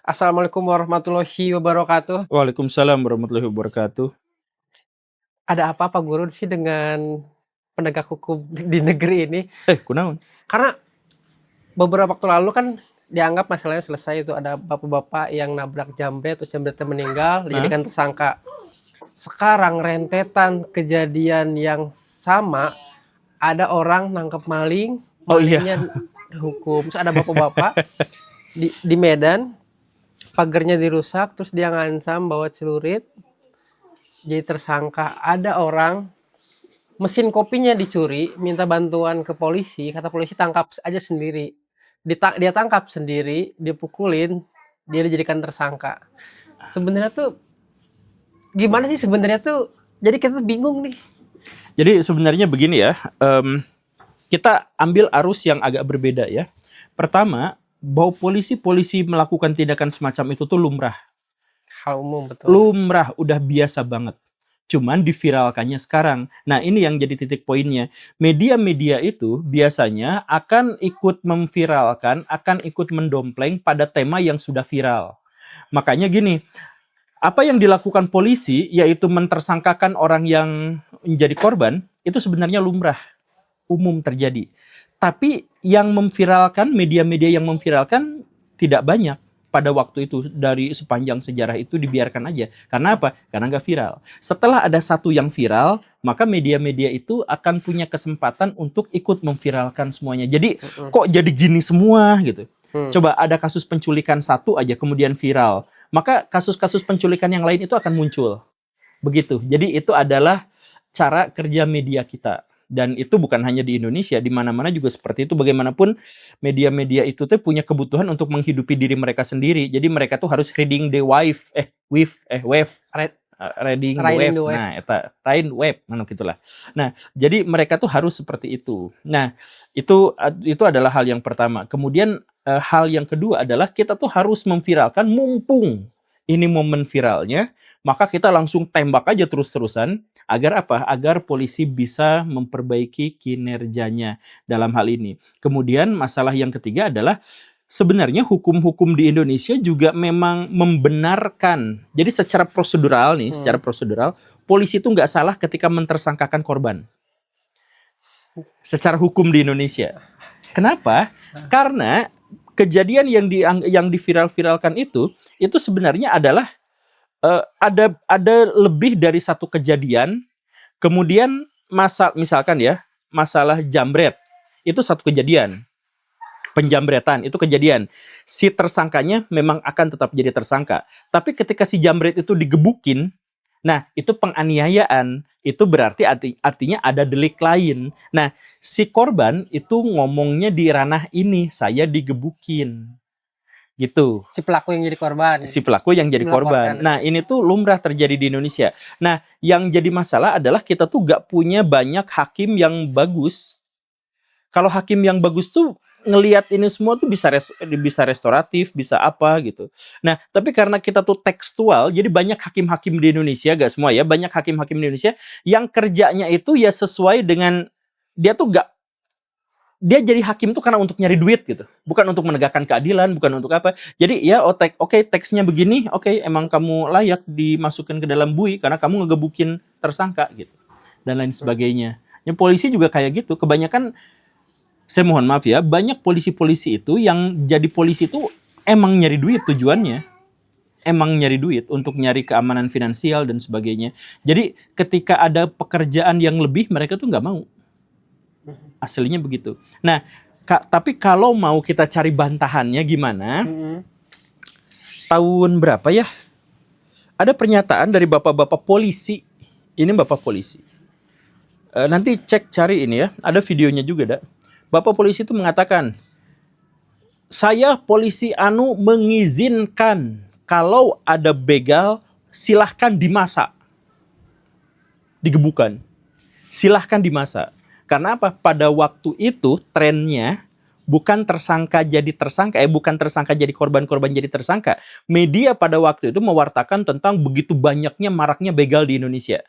Assalamualaikum warahmatullahi wabarakatuh. Waalaikumsalam warahmatullahi wabarakatuh. Ada apa Pak Guru sih dengan penegak hukum di negeri ini? Kunaon? Karena beberapa waktu lalu kan dianggap masalahnya selesai itu ada bapak-bapak yang nabrak jambret terus jambretnya meninggal Hah? dijadikan tersangka. Sekarang rentetan kejadian yang sama, ada orang nangkep maling, Oh iya. malingnya dihukum. Terus ada bapak-bapak di Medan, pagernya dirusak, terus dia ngancam bawa celurit, jadi tersangka. Ada orang mesin kopinya dicuri, minta bantuan ke polisi, kata polisi tangkap aja sendiri. Dia tangkap sendiri, dipukulin, dia dijadikan tersangka. Sebenarnya tuh gimana sih sebenarnya tuh? Jadi kita tuh bingung nih. Jadi sebenarnya begini ya, kita ambil arus yang agak berbeda ya. Pertama, bahwa polisi melakukan tindakan semacam itu tuh lumrah. Hal umum, betul. Lumrah, udah biasa banget. Cuman diviralkannya sekarang. Nah ini yang jadi titik poinnya. Media-media itu biasanya akan ikut memviralkan, akan ikut mendompleng pada tema yang sudah viral. Makanya gini, apa yang dilakukan polisi, yaitu mentersangkakan orang yang menjadi korban, itu sebenarnya lumrah, umum terjadi. Tapi yang memviralkan, media-media yang memviralkan tidak banyak pada waktu itu. Dari sepanjang sejarah itu dibiarkan aja. Karena apa? Karena nggak viral. Setelah ada satu yang viral, maka media-media itu akan punya kesempatan untuk ikut memviralkan semuanya. Jadi kok jadi gini semua gitu. Coba ada kasus penculikan satu aja kemudian viral, maka kasus-kasus penculikan yang lain itu akan muncul. Begitu. Jadi itu adalah cara kerja media kita. Dan itu bukan hanya di Indonesia, di mana-mana juga seperti itu. Bagaimanapun media-media itu tuh punya kebutuhan untuk menghidupi diri mereka sendiri. Jadi mereka tuh harus reading the wave. Reading the wave. Nah, eta tain web mana gitulah. Nah, jadi mereka tuh harus seperti itu. Nah, itu adalah hal yang pertama. Kemudian hal yang kedua adalah kita tuh harus memviralkan, mumpung ini momen viralnya, maka kita langsung tembak aja terus-terusan. Agar apa? Agar polisi bisa memperbaiki kinerjanya dalam hal ini. Kemudian masalah yang ketiga adalah sebenarnya hukum-hukum di Indonesia juga memang membenarkan. Jadi secara prosedural nih, secara prosedural, polisi itu nggak salah ketika mentersangkakan korban. Secara hukum di Indonesia. Kenapa? Karena kejadian yang diviral-viralkan itu sebenarnya adalah ada lebih dari satu kejadian. Kemudian misalkan ya, masalah jambret itu satu kejadian. Penjambretan itu kejadian. Si tersangkanya memang akan tetap jadi tersangka. Tapi ketika si jambret itu digebukin, nah itu penganiayaan. Itu berarti artinya ada delik lain. Nah, si korban itu ngomongnya di ranah ini, saya digebukin. Gitu. Si pelaku yang jadi korban. Si pelaku yang jadi korban. Nah, ini tuh lumrah terjadi di Indonesia. Nah, yang jadi masalah adalah kita tuh gak punya banyak hakim yang bagus. Kalau hakim yang bagus tuh ngelihat ini semua tuh bisa restoratif, bisa apa gitu. Nah, tapi karena kita tuh tekstual, jadi banyak hakim-hakim di Indonesia, gak semua ya, banyak hakim-hakim di Indonesia yang kerjanya itu ya sesuai dengan, dia jadi hakim tuh karena untuk nyari duit gitu. Bukan untuk menegakkan keadilan, bukan untuk apa. Jadi ya oke, teksnya begini, oke, emang kamu layak dimasukkan ke dalam bui karena kamu ngegebukin tersangka gitu. Dan lain sebagainya. Yang polisi juga kayak gitu, kebanyakan, saya mohon maaf ya, banyak polisi-polisi itu yang jadi polisi itu emang nyari duit tujuannya. Emang nyari duit untuk nyari keamanan finansial dan sebagainya. Jadi ketika ada pekerjaan yang lebih, mereka tuh nggak mau. Aslinya begitu. Nah, tapi kalau mau kita cari bantahannya gimana? Tahun berapa ya? Ada pernyataan dari bapak-bapak polisi. Ini bapak polisi. Nanti cek cari ini ya. Ada videonya juga, dah. Bapak polisi itu mengatakan, saya polisi anu mengizinkan kalau ada begal silahkan dimasak, digebukan, silahkan dimasak. Karena apa? Pada waktu itu trennya bukan tersangka jadi tersangka, bukan tersangka jadi korban jadi tersangka. Media pada waktu itu mewartakan tentang begitu banyaknya maraknya begal di Indonesia.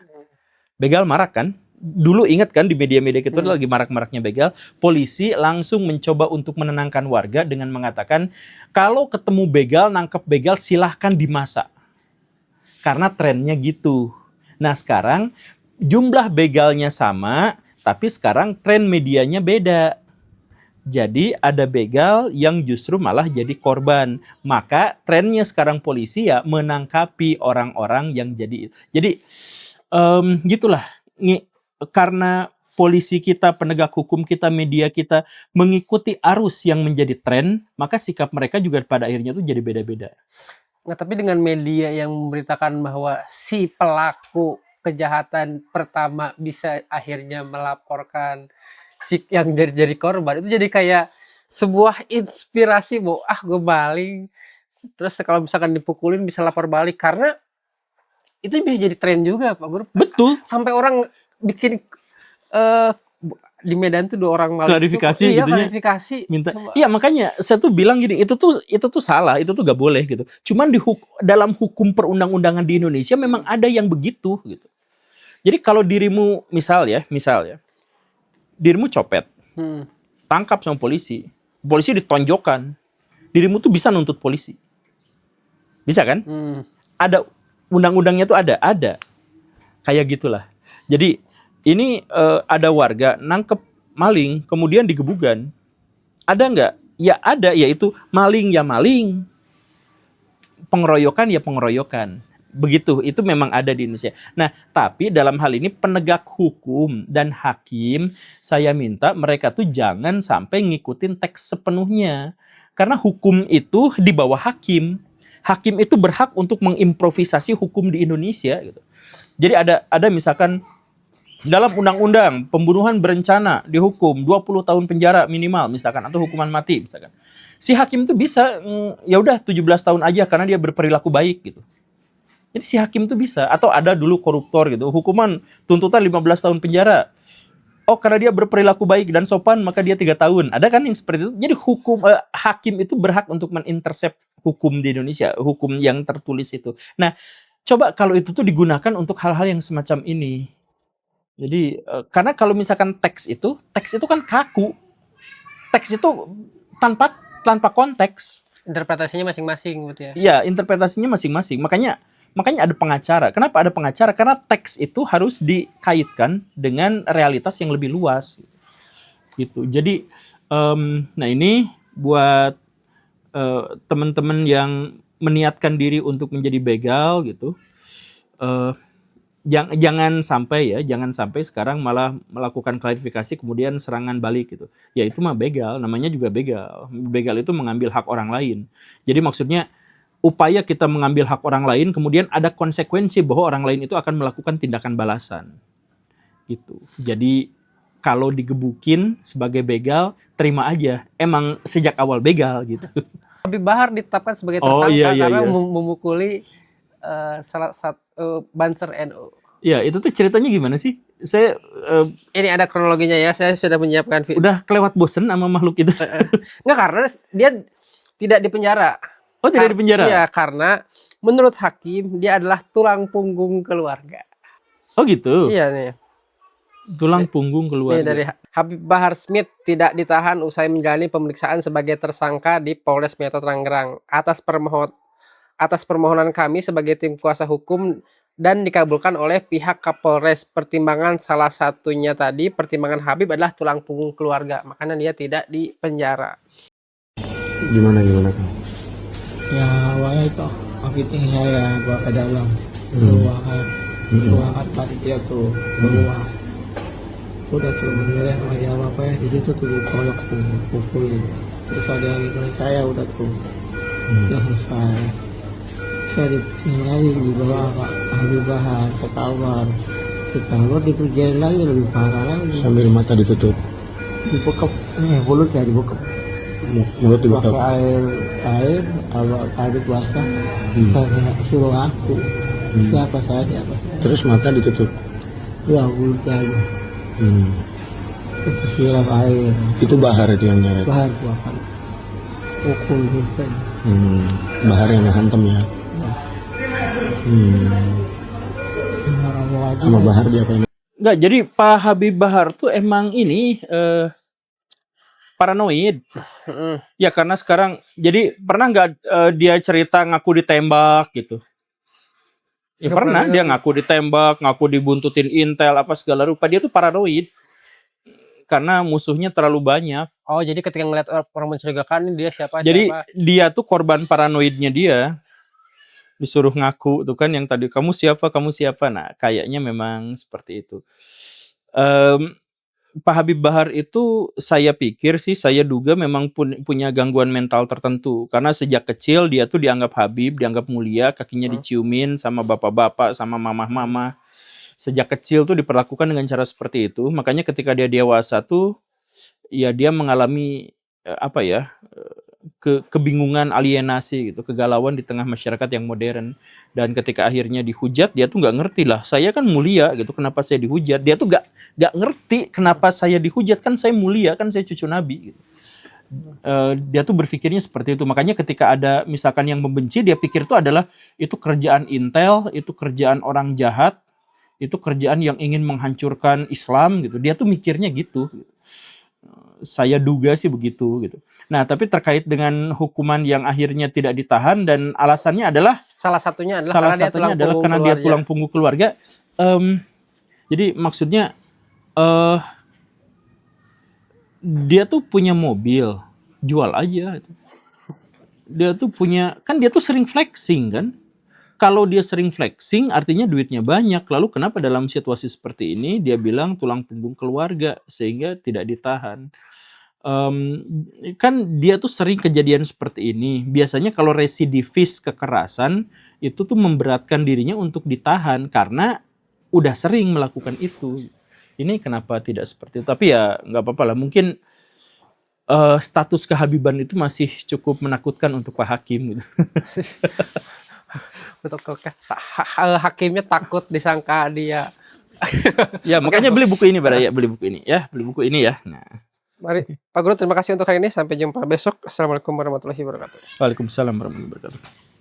Begal marak kan? dulu ingat kan di media-media kita lagi marak-maraknya begal, polisi langsung mencoba untuk menenangkan warga dengan mengatakan kalau ketemu begal, nangkep begal silahkan dimasak. Karena trennya gitu. Nah sekarang jumlah begalnya sama, tapi sekarang tren medianya beda. Jadi ada begal yang justru malah jadi korban. Maka trennya sekarang polisi ya menangkapi orang-orang yang jadi gitulah. Karena polisi kita, penegak hukum kita, media kita mengikuti arus yang menjadi tren, maka sikap mereka juga pada akhirnya tuh jadi beda-beda. Nah, tapi dengan media yang memberitakan bahwa si pelaku kejahatan pertama bisa akhirnya melaporkan si yang jadi korban, itu jadi kayak sebuah inspirasi bahwa gue baling, terus kalau misalkan dipukulin bisa lapor balik, karena itu bisa jadi tren juga Pak Guru. Betul. Sampai orang bikin di Medan tuh 2 orang maling Klarifikasi itu, gitunya. klarifikasi Minta. Iya makanya saya tuh bilang gini, itu tuh salah, itu tuh gak boleh gitu. Cuman dalam hukum perundang-undangan di Indonesia memang ada yang begitu gitu. Jadi kalau dirimu misal ya, dirimu copet, tangkap sama polisi ditonjokkan, dirimu tuh bisa nuntut polisi, bisa kan? Ada undang-undangnya tuh ada, kayak gitulah. Jadi ini ada warga nangkep maling, kemudian digebukan, ada nggak? Ya ada, yaitu maling ya maling, pengeroyokan ya pengeroyokan. Begitu, itu memang ada di Indonesia. Nah, tapi dalam hal ini penegak hukum dan hakim, saya minta mereka tuh jangan sampai ngikutin teks sepenuhnya. Karena hukum itu di bawah hakim. Hakim itu berhak untuk mengimprovisasi hukum di Indonesia gitu. Jadi ada misalkan dalam undang-undang pembunuhan berencana dihukum 20 tahun penjara minimal misalkan, atau hukuman mati misalkan. Si hakim itu bisa ya udah 17 tahun aja karena dia berperilaku baik gitu. Jadi si hakim itu bisa. Atau ada dulu koruptor gitu, hukuman tuntutan 15 tahun penjara. Oh karena dia berperilaku baik dan sopan maka dia 3 tahun. Ada kan yang seperti itu. Jadi hakim itu berhak untuk menintercept hukum di Indonesia, hukum yang tertulis itu. Nah, coba kalau itu tuh digunakan untuk hal-hal yang semacam ini. Jadi karena kalau misalkan teks itu kan kaku. Teks itu tanpa konteks. Interpretasinya masing-masing gitu ya. Iya, interpretasinya masing-masing. Makanya ada pengacara. Kenapa ada pengacara? Karena teks itu harus dikaitkan dengan realitas yang lebih luas. Gitu. Jadi, nah ini buat teman-teman yang meniatkan diri untuk menjadi begal gitu. Jangan sampai sekarang malah melakukan klarifikasi kemudian serangan balik gitu. Ya itu mah begal, namanya juga begal. Begal itu mengambil hak orang lain. Jadi maksudnya upaya kita mengambil hak orang lain kemudian ada konsekuensi bahwa orang lain itu akan melakukan tindakan balasan. Gitu. Jadi kalau digebukin sebagai begal, terima aja. Emang sejak awal begal gitu. Habib Bahar ditetapkan sebagai tersangka karena memukuli salah satu Banser NU. Iya, itu tuh ceritanya gimana sih? Saya ini ada kronologinya ya. Saya sudah menyiapkan video. Udah kelewat bosen sama makhluk itu. Enggak, karena dia tidak dipenjara. Oh, tidak dipenjara? Iya, karena menurut hakim dia adalah tulang punggung keluarga. Oh gitu? Iya nih. Tulang punggung keluarga. Ini dari Habib Bahar Smith tidak ditahan usai menjalani pemeriksaan sebagai tersangka di Polres Metro Tangerang. Atas permohonan kami sebagai tim kuasa hukum dan dikabulkan oleh pihak Kapolres. Pertimbangan salah satunya tadi, pertimbangan Habib adalah tulang punggung keluarga. Makanya dia tidak dipenjara. Gimana Kang? Ya awalnya itu kepiting saya bawa ke dalam ruangan panitia tuh keluar. Udah tuh menilai sama dia apa ya, di situ tuh dikoyok tuh pukulin. Terus ada yang ikut saya udah tuh udah selesai. Saya lagi di bawah Pak Habib Bahar ketahuan dikerjain lagi lebih parah lagi. Sambil mata ditutup, dibekap mulutnya dibekap. Mulut dibekap. Pakai air aduk basah. Saya suruh aku siapa saya. Terus mata ditutup. Ya mulutnya aja. Terus siram air. Itu Bahar itu yang nyeret. Bahar bahkan pukul gitu. Bahar yang hantam ya. Sama Bahar diapain? Enggak, jadi Pak Habib Bahar tuh emang ini paranoid. Mm-mm. Ya karena sekarang, jadi pernah nggak dia cerita ngaku ditembak gitu? Ya Nggak pernah, pernah dia dengar. ngaku ditembak, ngaku dibuntutin intel apa segala rupa. Dia tuh paranoid karena musuhnya terlalu banyak. Oh, jadi ketika ngeliat orang mencurigakan, dia siapa Jadi siapa. dia tuh korban paranoidnya dia. Disuruh ngaku tuh kan yang tadi kamu siapa. Nah kayaknya memang seperti itu. Pak Habib Bahar itu saya pikir sih, saya duga memang punya gangguan mental tertentu. Karena sejak kecil dia tuh dianggap Habib, dianggap mulia, kakinya diciumin sama bapak-bapak, sama mamah-mamah. Sejak kecil tuh diperlakukan dengan cara seperti itu. Makanya ketika dia dewasa tuh, ya dia mengalami kebingungan, alienasi gitu, kegalauan di tengah masyarakat yang modern. Dan ketika akhirnya dihujat, dia tuh nggak ngerti lah. Saya kan mulia gitu, kenapa saya dihujat? Dia tuh nggak ngerti kenapa saya dihujat, kan saya mulia, kan saya cucu Nabi. Gitu. Dia tuh berpikirnya seperti itu. Makanya ketika ada misalkan yang membenci, dia pikir itu adalah itu kerjaan intel, itu kerjaan orang jahat, itu kerjaan yang ingin menghancurkan Islam gitu. Dia tuh mikirnya gitu. Saya duga sih begitu gitu. Nah, tapi terkait dengan hukuman yang akhirnya tidak ditahan dan alasannya adalah Salah satunya adalah karena dia tulang punggung keluarga. Jadi maksudnya dia tuh punya mobil, jual aja. Dia tuh dia tuh sering flexing kan. Kalau dia sering flexing artinya duitnya banyak. Lalu kenapa dalam situasi seperti ini dia bilang tulang punggung keluarga sehingga tidak ditahan? Kan dia tuh sering kejadian seperti ini. Biasanya kalau residivis kekerasan itu tuh memberatkan dirinya untuk ditahan karena udah sering melakukan itu. Ini kenapa tidak seperti itu? Tapi ya nggak apa-apa lah. Mungkin status kehabiban itu masih cukup menakutkan untuk Pak Hakim gitu. Betul, hakimnya takut disangka dia. Ya makanya beli buku ini Baraya, beli buku ini ya. Nah. Mari Pak Guru, terima kasih untuk hari ini. Sampai jumpa besok. Assalamualaikum warahmatullahi wabarakatuh. Waalaikumsalam warahmatullahi wabarakatuh.